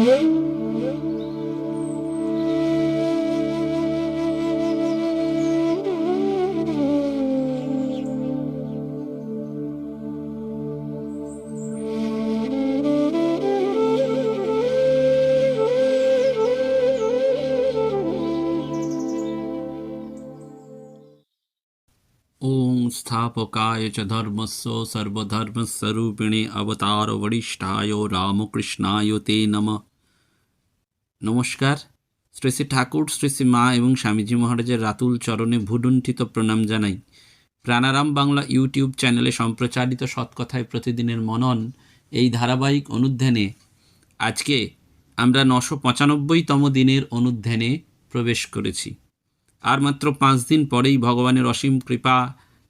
ओम स्थापकाय च धर्मस्य सर्वधर्मस्वरूपिणे अवतार वरिष्ठाय রামকৃষ্ণায় তে নমঃ। নমস্কার। শ্রী শ্রী ঠাকুর, শ্রী শ্রী মা এবং স্বামীজি মহারাজের রাতুল চরণে ভূলুণ্ঠিত প্রণাম জানাই। প্রাণারাম বাংলা ইউটিউব চ্যানেলে সম্প্রচারিত সৎকথায় প্রতিদিনের মনন এই ধারাবাহিক অনুধ্যানে আজকে আমরা 995তম দিনের অনুধ্যানে প্রবেশ করেছি। আর মাত্র 5 দিন পরেই ভগবানের অসীম কৃপা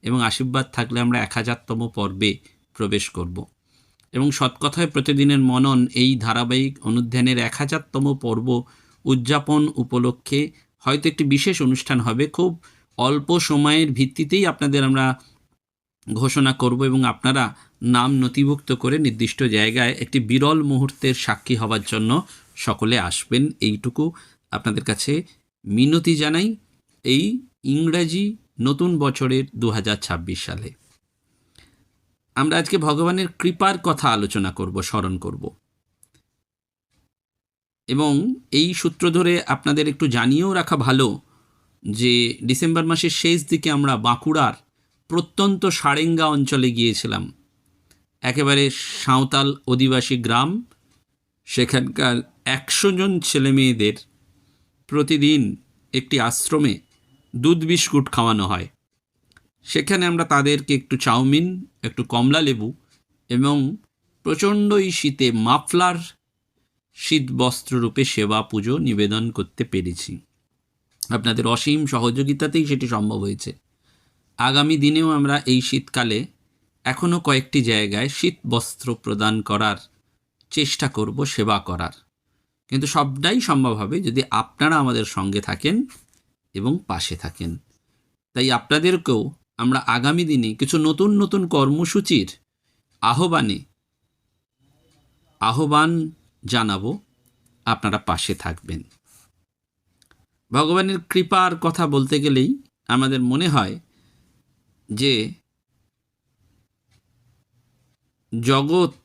এবং আশীর্বাদ থাকলে আমরা 1000তম পর্বে প্রবেশ করব এবং সৎকথায় প্রতিদিনের মনন এই ধারাবাহিক অনুধ্যানের 1000তম পর্ব উদযাপন উপলক্ষে হয়তো একটি বিশেষ অনুষ্ঠান হবে। খুব অল্প সময়ের ভিত্তিতেই আপনাদের আমরা ঘোষণা করব এবং আপনারা নাম নথিভুক্ত করে নির্দিষ্ট জায়গায় একটি বিরল মুহূর্তের সাক্ষী হওয়ার জন্য সকলে আসবেন, এইটুকু আপনাদের কাছে মিনতি জানাই। এই ইংরাজি নতুন বছরের 2026 সালে আমরা আজকে ভগবানের কৃপার কথা আলোচনা করব, স্মরণ করব এবং এই সূত্র ধরে আপনাদের একটু জানিয়েও রাখা ভালো যে ডিসেম্বর মাসের শেষ দিকে আমরা বাঁকুড়ার প্রত্যন্ত সারেঙ্গা অঞ্চলে গিয়েছিলাম। একেবারে সাঁওতাল অধিবাসী গ্রাম, সেখানকার 100 জন ছেলেমেয়েদের প্রতিদিন একটি আশ্রমে দুধ বিস্কুট খাওয়ানো হয়। সেখানে আমরা তাদেরকে একটু চাউমিন, একটু কমলা লেবু এবং প্রচণ্ড এই শীতে মাফলার শীত বস্ত্ররূপে সেবা পুজো নিবেদন করতে পেরেছি। আপনাদের অসীম সহযোগিতাতেই সেটি সম্ভব হয়েছে। আগামী দিনেও আমরা এই শীতকালে এখনও কয়েকটি জায়গায় শীত বস্ত্র প্রদান করার চেষ্টা করব, সেবা করার, কিন্তু সবটাই সম্ভব হবে যদি আপনারা আমাদের সঙ্গে থাকেন এবং পাশে থাকেন। তাই আপনাদেরকেও আমরা আগামী দিনে কিছু নতুন নতুন কর্মসূচির আহ্বান জানাবো, আপনারা পাশে থাকবেন। ভগবানের কৃপার কথা বলতে গেলেই আমাদের মনে হয় যে জগৎ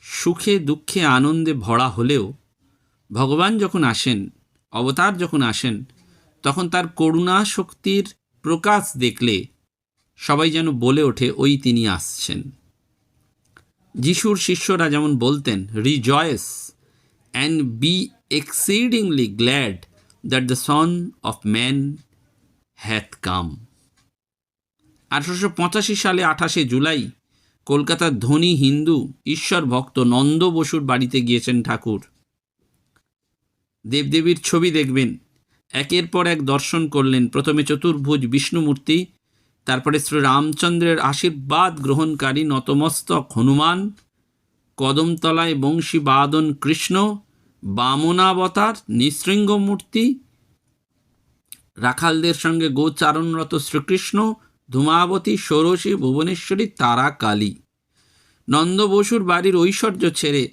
সুখে দুঃখে আনন্দে ভরা হলেও ভগবান যখন আসেন, অবতার যখন আসেন, তখন তার করুণা শক্তির প্রকাশ দেখলে সবাই যেন বলে ওঠে ওই তিনি আসছেন। যিশুর শিষ্যরা যেমন বলতেন, rejoice and be exceedingly glad that the son of man hath come. 1885 সালে 28শে জুলাই কলকাতার ধনী হিন্দু ঈশ্বর ভক্ত নন্দ বসুর বাড়িতে গিয়েছেন ঠাকুর। দেবদেবীর ছবি দেখবেন, একের পর এক দর্শন করলেন। প্রথমে চতুর্ভুজ বিষ্ণুমূর্তি, তারপরে শ্রী রামচন্দ্রের আশীর্বাদ গ্রহণকারী নতমস্তক হনুমান, কদমতলায় বংশী বাদন কৃষ্ণ, বামনাবতার নৃশৃঙ্গ মূর্তি, রাখালদের সঙ্গে গোচারণরত শ্রীকৃষ্ণ, ধূমাবতী, ষোড়শী, ভুবনেশ্বরী, তারা কালী। নন্দ বসুর বাড়ির ঐশ্বর্য ছেড়ে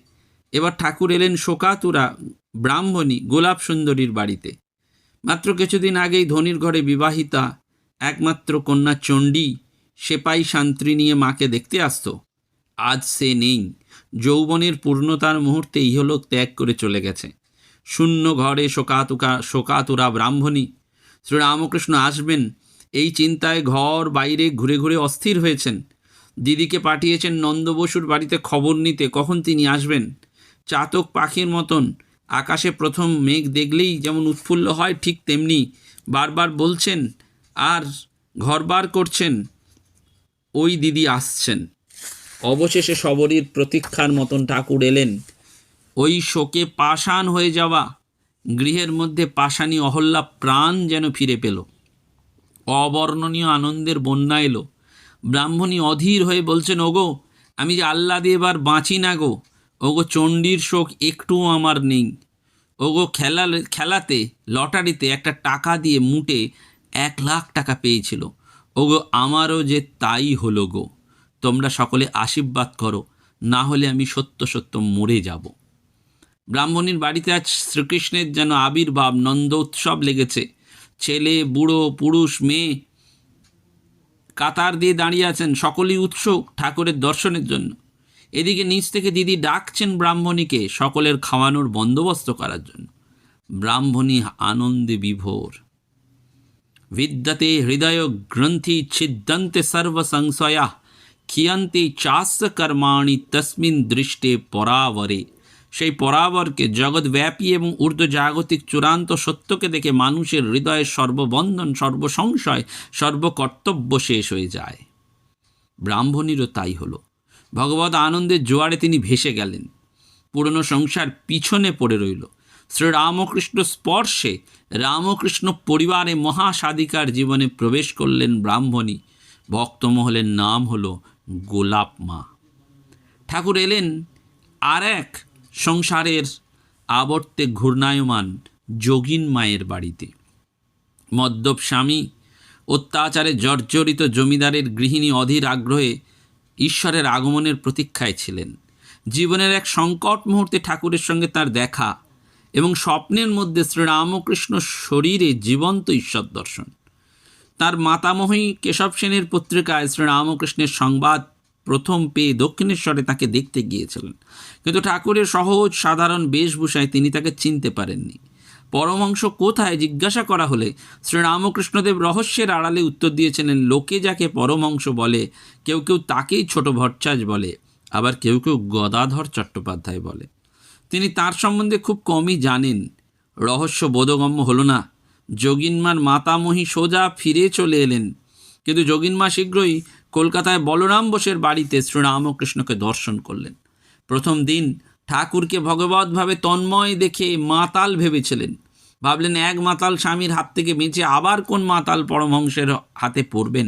এবার ঠাকুর এলেন শোকাতুরা ব্রাহ্মণী গোলাপ সুন্দরীর বাড়িতে। মাত্র কিছুদিন আগেই ধনির ঘরে বিবাহিতা একমাত্র কন্যা চণ্ডী সেপাই শান্তি নিয়ে মাকে দেখতে আসত। আজ সে নেই। যৌবনের পূর্ণতার মুহূর্তে ইহলোক ত্যাগ করে চলে গেছে। শূন্য ঘরে শোকাতুরা ব্রাহ্মণী। শ্রীরামকৃষ্ণ আসবেন এই চিন্তায় ঘর বাইরে ঘুরে ঘুরে অস্থির হয়েছেন। দিদিকে পাঠিয়েছেন নন্দ বসুর বাড়িতে খবর নিতে কখন তিনি আসবেন। চাতক পাখির মতন আকাশে প্রথম মেঘ দেখলেই যেমন উৎফুল্ল হয়, ঠিক তেমনি বারবার বলছেন আর ঘরবার করছেন ওই দিদি আসছেন। অবশেষে সবরীর প্রতীক্ষার মতন ঠাকুর এলেন। ওই শোকে পাষাণ হয়ে যাওয়া গৃহের মধ্যে পাষাণী অহল্যা প্রাণ যেন ফিরে পেল। অবর্ণনীয় আনন্দের বন্যা এলো। ব্রাহ্মণী অধীর হয়ে বলছেন, ওগো আমি যে আহ্লাদে এবার বাঁচি না গো, ওগো চণ্ডীর শোক একটুও আমার নেই। ওগো খেলাতে লটারিতে একটা টাকা দিয়ে মুটে 1 লাখ টাকা পেয়েছিল, ওগো আমারও যে তাই হলো গো। তোমরা সকলে আশীর্বাদ করো, না হলে আমি সত্য সত্য মরে যাব। ব্রাহ্মণীর বাড়িতে আজ শ্রীকৃষ্ণের যেন আবির্ভাব, নন্দ উৎসব লেগেছে। ছেলে, বুড়ো, পুরুষ, মেয়ে কাতার দিয়ে দাঁড়িয়ে আছেন, সকলেই উৎসুক ঠাকুরের দর্শনের জন্য। এদিকে নিচ থেকে দিদি ডাকছেন ব্রাহ্মণীকে সকলের খাওয়ানোর বন্দোবস্ত করার জন্য। ব্রাহ্মণী আনন্দে বিভোর। বিদ্যতে হৃদয় গ্রন্থি ছিদ্যন্তে সর্ব সংশয়া ক্ষিয়ন্তে চাস্য কর্মাণি তস্মিন দৃষ্টে পরাবরে। সেই পরাবরকে, জগৎব্যাপী এবং ঊর্ধ্বজাগতিক চূড়ান্ত সত্যকে দেখে মানুষের হৃদয়ের সর্ববন্ধন, সর্বসংশয়, সর্বকর্তব্য শেষ হয়ে যায়। ব্রাহ্মণীরও তাই হলো। ভগবত আনন্দের জোয়ারে তিনি ভেসে গেলেন। পুরনো সংসার পিছনে পড়ে রইল। শ্রীরামকৃষ্ণ স্পর্শে রামকৃষ্ণ পরিবারে মহাসাধিকার জীবনে প্রবেশ করলেন ব্রাহ্মণী। ভক্তমহলের নাম হল গোলাপ মা। ঠাকুর এলেন আর এক সংসারের আবর্তে ঘূর্ণায়মান যোগিন মায়ের বাড়িতে। মদ্যপ স্বামী, অত্যাচারে জর্জরিত জমিদারের গৃহিণী অধীর আগ্রহে ঈশ্বরের আগমনের প্রতীক্ষায় ছিলেন। জীবনের এক সংকট মুহূর্তে ঠাকুরের সঙ্গে তার দেখা এবং স্বপ্নের মধ্যে শ্রীরামকৃষ্ণ শরীরে জীবন্ত ঈশ্বর দর্শন। তার মাতামহী কেশব সেনের পত্রিকায় শ্রীরামকৃষ্ণের সংবাদ প্রথম পেয়ে দক্ষিণেশ্বরে তাকে দেখতে গিয়েছিলেন, কিন্তু ঠাকুরের সহজ সাধারণ বেশভূষায় তিনি তাকে চিনতে পারেননি। পরমহংস কোথায় জিজ্ঞাসা করা হলে শ্রীরামকৃষ্ণদেব রহস্যের আড়ালে উত্তর দিয়েছিলেন, লোকে যাকে পরমহংস বলে কেউ কেউ তাকেই ছোট ভট্টাচার্য বলে, আবার কেউ কেউ গদাধর চট্টোপাধ্যায় বলে। তিনি তার সম্বন্ধে খুব কমই জানেন। রহস্য বোধগম্য হলো না। যোগিনমার মাতামহী সোজা ফিরে চলে এলেন, কিন্তু যোগিনমা শীঘ্রই কলকাতায় বলরাম বোসের বাড়িতে শ্রীরামকৃষ্ণকে দর্শন করলেন। প্রথম দিন ঠাকুরকে ভগবতভাবে তন্ময় দেখে মাতাল ভেবেছিলেন। ভাবলেন এক মাতাল স্বামীর হাত থেকে বেঁচে আবার কোন মাতাল পরমহংসের হাতে পড়বেন।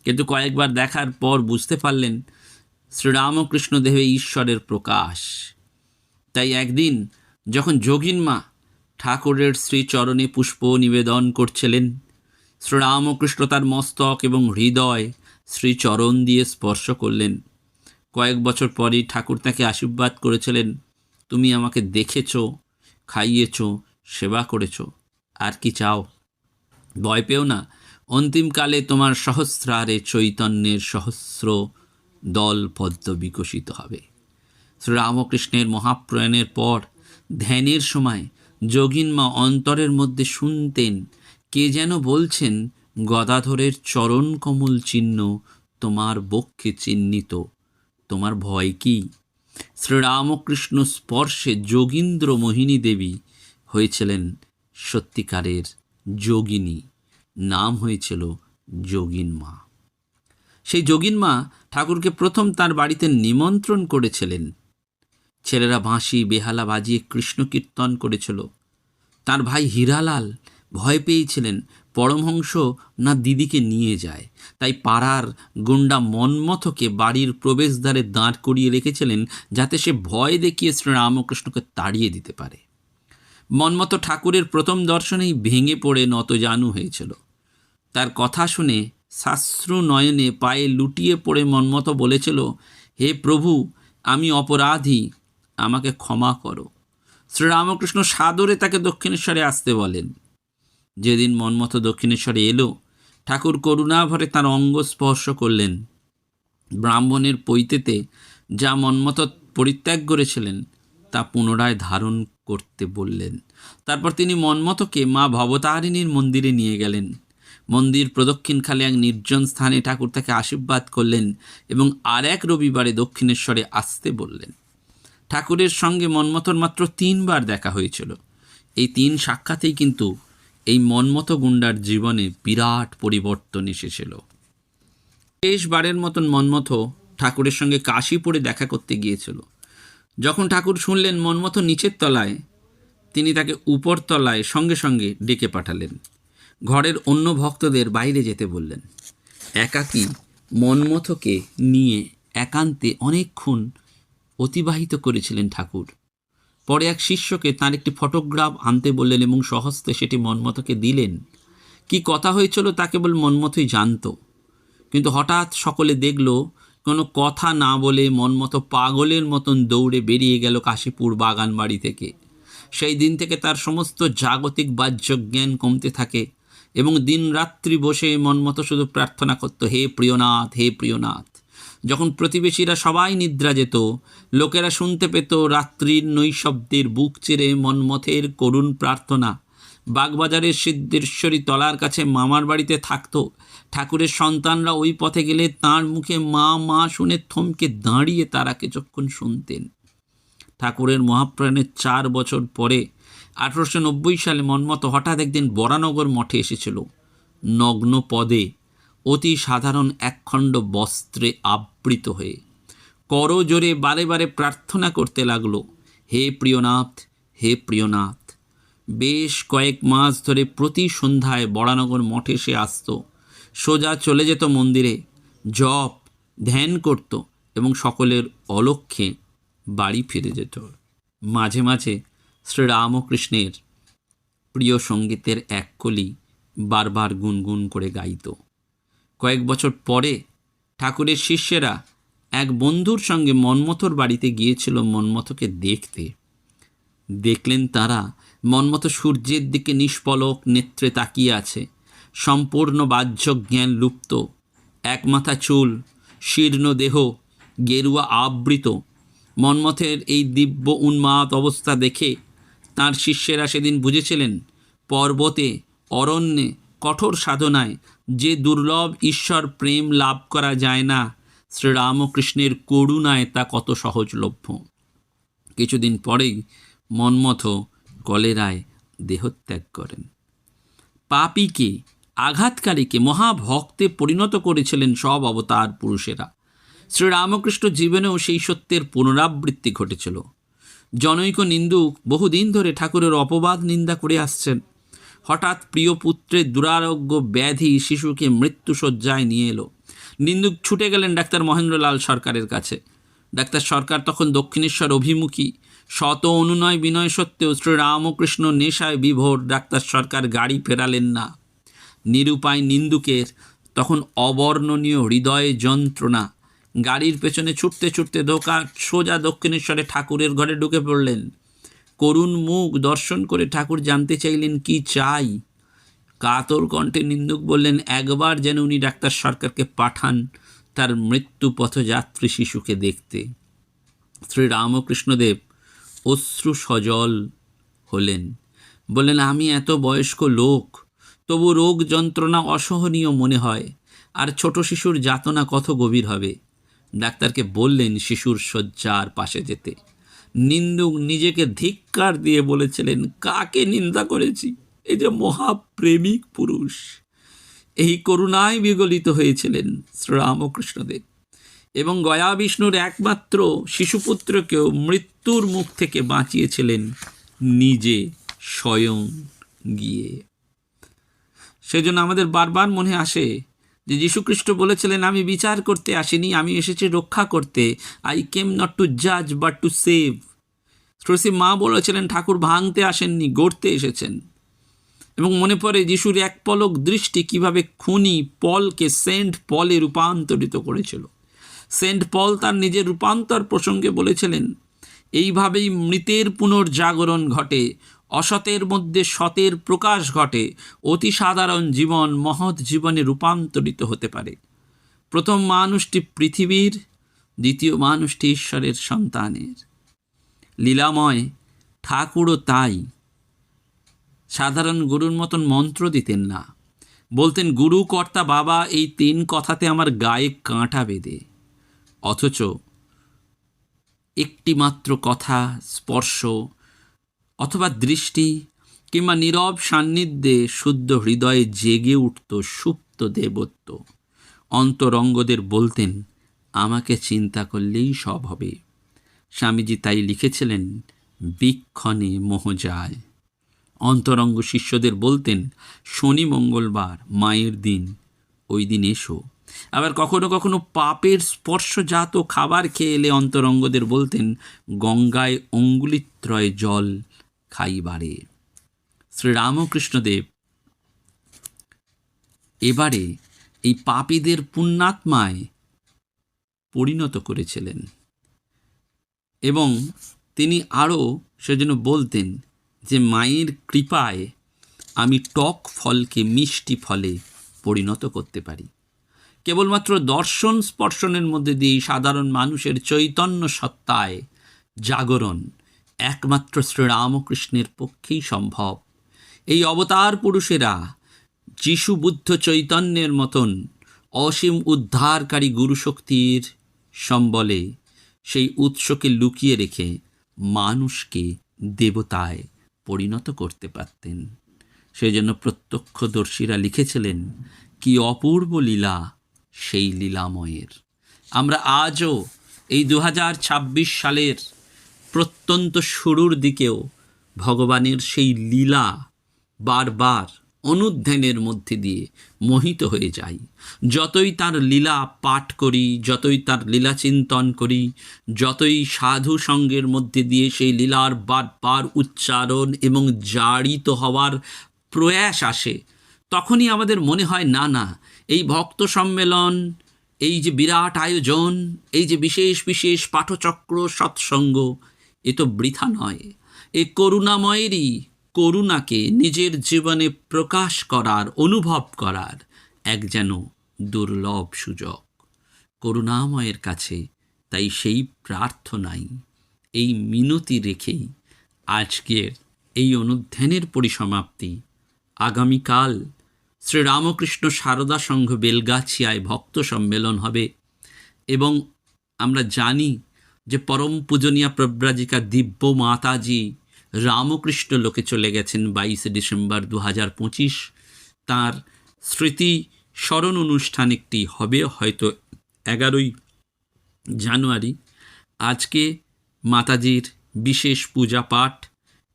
কিন্তু কয়েকবার দেখার পর বুঝতে পারলেন শ্রীরামকৃষ্ণ দেহে ঈশ্বরের প্রকাশ। তাই একদিন যখন যোগিনমা ঠাকুরের শ্রীচরণে পুষ্প নিবেদন করছিলেন, শ্রীরামকৃষ্ণ তার মস্তক এবং হৃদয় শ্রীচরণ দিয়ে স্পর্শ করলেন। কয়েক বছর পরই ঠাকুর তাকে আশীর্বাদ করেছিলেন, তুমি আমাকে দেখেছ, খাইয়েছ, সেবা করেছ, আর কি চাও? ভয় পেও না, অন্তিমকালে তোমার সহস্রারে চৈতন্যের সহস্র দল পদ্ম বিকশিত হবে। শ্রীরামকৃষ্ণের মহাপ্রয়াণের পর ধ্যানের সময় যোগিনমা অন্তরের মধ্যে শুনতেন কে যেন বলছেন, গদাধরের চরণ কমল চিহ্ন তোমার বক্ষে চিহ্নিত, তোমার ভয় কি? শ্রীরামকৃষ্ণ স্পর্শে যোগীন্দ্র মোহিনী দেবী হয়েছিলেন সত্যিকারের যোগিনী, নাম হয়েছিল যোগিনমা। সেই যোগিনমা ঠাকুরকে প্রথম তার বাড়িতে নিমন্ত্রণ করেছিলেন। ছেলেরা বাঁশি বেহালা বাজিয়ে কৃষ্ণ কীর্তন করেছিল। তার ভাই হীরালাল ভয় পেয়েছিলেন পরমহংস না দিদিকে নিয়ে যায়, তাই পাড়ার গুন্ডা মন্মথকে বাড়ির প্রবেশদ্বারে দাঁড় করিয়ে রেখেছিলেন যাতে সে ভয় দেখিয়ে শ্রীরামকৃষ্ণকে তাড়িয়ে দিতে পারে। মন্মথ ঠাকুরের প্রথম দর্শনেই ভেঙে পড়ে নতজানু হয়েছিল। তার কথা শুনে শাস্ত্রু নয়নে পায়ে লুটিয়ে পড়ে মন্মথ বলেছিল, হে প্রভু, আমি অপরাধী, আমাকে ক্ষমা করো। শ্রীরামকৃষ্ণ সাদরে তাকে দক্ষিণেশ্বরে আসতে বলেন। যেদিন মন্মথ দক্ষিণেশ্বরে এলো, ঠাকুর করুণাভরে তার অঙ্গ স্পর্শ করলেন। ব্রাহ্মণের পৈতেতে যা মন্মথ পরিত্যাগ করেছিলেন তা পুনরায় ধারণ করতে বললেন। তারপর তিনি মন্মথকে মা ভবতারিণীর মন্দিরে নিয়ে গেলেন। মন্দির প্রদক্ষিণকালে এক নির্জন স্থানে ঠাকুর তাকে আশীর্বাদ করলেন এবং আর এক রবিবারে দক্ষিণেশ্বরে আসতে বললেন। ঠাকুরের সঙ্গে মন্মথর মাত্র 3 বার দেখা হয়েছিল। এই 3 সাক্ষাতেই কিন্তু এই মন্মথ গুন্ডার জীবনে বিরাট পরিবর্তন এসেছিল। শেষবারের মতন মন্মথ ঠাকুরের সঙ্গে কাশীপুরে দেখা করতে গিয়েছিল। যখন ঠাকুর শুনলেন মন্মথ নিচের তলায়, তিনি তাকে উপর তলায় সঙ্গে সঙ্গে ডেকে পাঠালেন। ঘরের অন্য ভক্তদের বাইরে যেতে বললেন। একাকী মন্মথকে নিয়ে একান্তে অনেকক্ষণ অতিবাহিত করেছিলেন ঠাকুর। পরে এক শিষ্যকে তার একটি ফটোগ্রাফ আনতে বললেন এবং স্বহস্তে সেটি মন্মথকে দিলেন। কি কথা হয়েছিল তা কেবল মন্মথই জানত, কিন্তু হঠাৎ সকলে দেখল কোনো কথা না বলে মনমতো পাগলের মতন দৌড়ে বেরিয়ে গেল কাশীপুর বাগান বাড়ি থেকে। সেই দিন থেকে তার সমস্ত জাগতিক বাহ্য জ্ঞান কমতে থাকে এবং দিন রাত্রি বসে মনমতো শুধু প্রার্থনা করত, হে প্রিয়নাথ, হে প্রিয়নাথ। যখন প্রতিবেশীরা সবাই নিদ্রা যেত, লোকেরা শুনতে পেত রাত্রির নৈশব্দের বুক চিরে মন্মথের করুণ প্রার্থনা। বাগবাজারের সিদ্ধেশ্বরী তলার কাছে মামার বাড়িতে থাকত। ঠাকুরের সন্তানরা ওই পথে গেলে তাঁর মুখে মা মা শুনে থমকে দাঁড়িয়ে তারা কিছুক্ষণ শুনতেন। ঠাকুরের মহাপ্রাণের 4 বছর পরে 1890 সালে মন্মথ হঠাৎ একদিন বরানগর মঠে এসেছিল। নগ্ন পদে, অতি সাধারণ একখণ্ড বস্ত্রে আবৃত হয়ে করজোরে বারে বারে প্রার্থনা করতে লাগলো, হে প্রিয়নাথ, হে প্রিয়নাথ। বেশ কয়েক মাস ধরে প্রতি সন্ধ্যায় বরানগর মঠে সে আসত। সোজা চলে যেত মন্দিরে, জপ ধ্যান করত এবং সকলের অলক্ষ্যে বাড়ি ফিরে যেত। মাঝে মাঝে শ্রীরামকৃষ্ণের প্রিয় সঙ্গীতের এক কলি বারবার গুনগুন করে গাইত। কয়েক বছর পরে ঠাকুরের শিষ্যেরা এক বন্ধুর সঙ্গে মন্মথর বাড়িতে গিয়েছিল মন্মথকে দেখতে। দেখলেন তারা মন্মথ সূর্যের দিকে নিষ্পলক নেত্রে তাকিয়ে আছে, সম্পূর্ণ বাহ্য জ্ঞান লুপ্ত, এক মাথা চুল, শীর্ণ দেহ, গেরুয়া আবৃত। মন্মথের এই দিব্য উন্মাদ অবস্থা দেখে তাঁর শিষ্যেরা সেদিন বুঝেছিলেন পর্বতে, অরণ্যে, কঠোর সাধনায় যে দুর্লভ ঈশ্বর প্রেম লাভ করা যায় না, শ্রীরামকৃষ্ণের করুণায় তা কত সহজলভ্য। কিছুদিন পরেই মন্মথ কলেরায় দেহত্যাগ করেন। পাপীকে, আঘাতকারীকে মহাভক্তে পরিণত করেছিলেন সব অবতার পুরুষেরা। শ্রীরামকৃষ্ণ জীবনেও সেই সত্যের পুনরাবৃত্তি ঘটেছিল। জনৈক নিন্দুক বহুদিন ধরে ঠাকুরের অপবাদ নিন্দা করে আসছেন। হঠাৎ প্রিয় পুত্রের দুরারোগ্য ব্যাধি শিশুকে মৃত্যুশয্যায় নিয়ে এলো। নিন্দুক ছুটে গেলেন ডাক্তার মহেন্দ্রলাল সরকারের কাছে। ডাক্তার সরকার তখন দক্ষিণেশ্বর অভিমুখী। শত অনুনয় বিনয় সত্ত্বেও শ্রীরামকৃষ্ণ নেশায় বিভোর ডাক্তার সরকার গাড়ি ফেরালেন না। নিরুপায় নিন্দুকের তখন অবর্ণনীয় হৃদয়ে যন্ত্রণা। গাড়ির পেছনে ছুটতে ছুটতে সোজা দক্ষিণেশ্বরে ঠাকুরের ঘরে ঢুকে পড়লেন। করুণ মুখ দর্শন করে ঠাকুর জানতে চাইলেন কি চাই। কাতর কণ্ঠে নিন্দুক বললেন, একবার যেন উনি ডাক্তার সরকারকে পাঠান তার মৃত্যু পথযাত্রী শিশুকে দেখতে। শ্রীরামকৃষ্ণদেব অশ্রু সজল হলেন, বললেন, আমি এত বয়স্ক লোক, তবু রোগ যন্ত্রণা অসহনীয় মনে হয়, আর ছোট শিশুর যাতনা কত গভীর হবে। ডাক্তারকে বললেন শিশুর শয্যার পাশে যেতে। নিন্দুক নিজেকে ধিক্কার দিয়ে বলেছিলেন, কাকে নিন্দা করেছি, এই যে মহাপ্রেমিক পুরুষ। এই করুণায় বিগলিত হয়েছিলেন শ্রীরামকৃষ্ণদেব এবং গয়া বিষ্ণুর একমাত্র শিশুপুত্রকেও মৃত্যুর মুখ থেকে বাঁচিয়েছিলেন নিজে স্বয়ং গিয়ে। সেজন্য আমাদের বারবার মনে আসে যে যীশুখ্রিস্ট বলেছিলেন, আমি বিচার করতে আসিনি, আমি এসেছি রক্ষা করতে। আই কেম নট টু জাজ বাট টু সেভ। শ্রী মা বলেছিলেন ঠাকুর ভাঙতে আসেননি, গড়তে এসেছেন। এবং মনে পড়ে যিশুর এক পলক দৃষ্টি কিভাবে খুনি পলকে সেন্ট পলে রূপান্তরিত করেছিল। সেন্ট পল তার নিজের রূপান্তর প্রসঙ্গে বলেছিলেন, এইভাবেই মৃতের পুনর্জাগরণ ঘটে, অসতের মধ্যে সতের প্রকাশ ঘটে, অতি সাধারণ জীবন মহৎ জীবনে রূপান্তরিত হতে পারে। প্রথম মানুষটি পৃথিবীর, দ্বিতীয় মানুষটি ঈশ্বরের সন্তানের। লীলাময় ঠাকুরও তাই। সাধারণ গুরুর মতন মন্ত্র দিতেন না, বলতেন, গুরু কর্তা বাবা, এই 3 কথাতে আমার গায়ে কাঁটা বেঁধে। অথচ একটি মাত্র কথা, স্পর্শ অথবা দৃষ্টি কিংবা নীরব সান্নিধ্যে শুদ্ধ হৃদয়ে জেগে উঠত সুপ্ত দেবত্ব। অন্তরঙ্গদের বলতেন, আমাকে চিন্তা করলেই সব হবে। স্বামীজি তাই লিখেছিলেন, বিক্ষণে মোহ যায়। অন্তরঙ্গ শিষ্যদের বলতেন, শনি মঙ্গলবার মায়ের দিন, ওই দিন এসো। আবার কখনো কখনো পাপের স্পর্শজাত খাবার খেয়ে এলে অন্তরঙ্গদের বলতেন, গঙ্গায় অঙ্গুলিত্রয় জল খাইবারে। শ্রীরামকৃষ্ণদেব এবারে এই পাপীদের পুণ্যাত্মায় পরিণত করেছিলেন। এবং তিনি আরও সেজন্য বলতেন যে মায়ের কৃপায় আমি টক ফলকে মিষ্টি ফলে পরিণত করতে পারি। কেবলমাত্র দর্শন স্পর্শনের মধ্যে দিয়েই সাধারণ মানুষের চৈতন্য সত্তায় জাগরণ একমাত্র শ্রীরামকৃষ্ণের পক্ষেই সম্ভব। এই অবতার পুরুষেরা যিশু বুদ্ধ চৈতন্যের মতন অসীম উদ্ধারকারী গুরুশক্তির সম্বলে সেই উৎসকে লুকিয়ে রেখে মানুষকে দেবতায় পরিণত করতে পারতেন। সেই জন্য প্রত্যক্ষদর্শীরা লিখেছিলেন, কি অপূর্ব লীলা সেই লীলাময়ের। আমরা আজও এই 2026 সালের প্রত্যন্ত শুরুর দিকেও ভগবানের সেই লীলা বারবার অনুধ্যানের মধ্যে দিয়ে মোহিত হয়ে যাই। যতই তার লীলা পাঠ করি, যতই তার লীলা চিন্তন করি, যতই সাধু সঙ্গের মধ্যে দিয়ে সেই লীলার বারবার উচ্চারণ এবং জারিত হওয়ার প্রয়াস আসে, তখনই আমাদের মনে হয় না না, এই ভক্ত সম্মেলন, এই যে বিরাট আয়োজন, এই যে বিশেষ বিশেষ পাঠচক্র সৎসঙ্গ, এ তো বৃথা নয়। এ করুণাময়েরই করুণাকে নিজের জীবনে প্রকাশ করার, অনুভব করার এক যেন দুর্লভ সুযোগ। করুণাময়ের কাছে তাই সেই প্রার্থনাই, এই মিনতি রেখেই আজকের এই অনুধ্যানের পরিসমাপ্তি। আগামীকাল শ্রীরামকৃষ্ণ সারদা সংঘ বেলগাছিয়ায় ভক্ত সম্মেলন হবে এবং আমরা জানি যে পরম পূজনীয়া প্রব্রাজিকা দিব্য মাতাজি রামকৃষ্ণ লোকে চলে গেছেন 22 ডিসেম্বর 2025। তাঁর স্মৃতি স্মরণ অনুষ্ঠান একটি হবে হয়তো 11 জানুয়ারি। আজকে মাতাজির বিশেষ পূজা পাঠ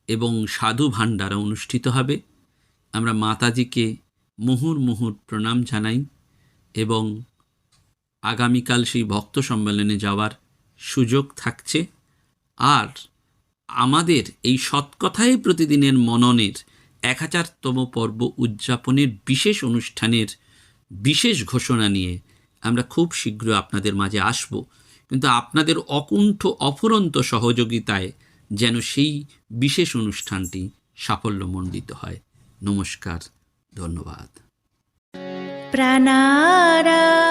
এবং সাধু ভাণ্ডারা অনুষ্ঠিত হবে। আমরা মাতাজিকে মুহুর মুহুর প্রণাম জানাই এবং আগামীকাল সেই ভক্ত সম্মেলনে যাওয়ার সুযোগ থাকছে। আর আমাদের এই সৎকথায় প্রতিদিনের মননের 1000তম পর্ব উদযাপনের বিশেষ অনুষ্ঠানের বিশেষ ঘোষণা নিয়ে আমরা খুব শীঘ্র আপনাদের মাঝে আসব, কিন্তু আপনাদের অকুণ্ঠ অফুরন্ত সহযোগিতায় যেন সেই বিশেষ অনুষ্ঠানটি সাফল্যমণ্ডিত হয়। নমস্কার, ধন্যবাদ। প্রাণারাম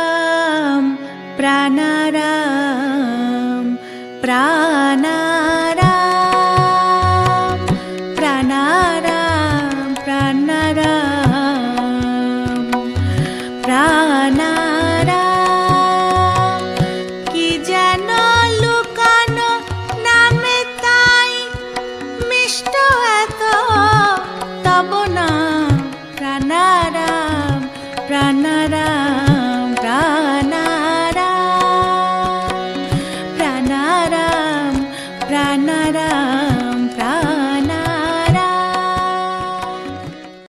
প্রাণারাম প্রাণারাম প্রাণারাম প্রাণারাম প্রাণারাম। কি যেন লুকানো নামে তাই মিষ্ট এত তব নাম। প্রাণারাম প্রাণারাম প্রাণারাম প্রাণারাম প্রাণারাম।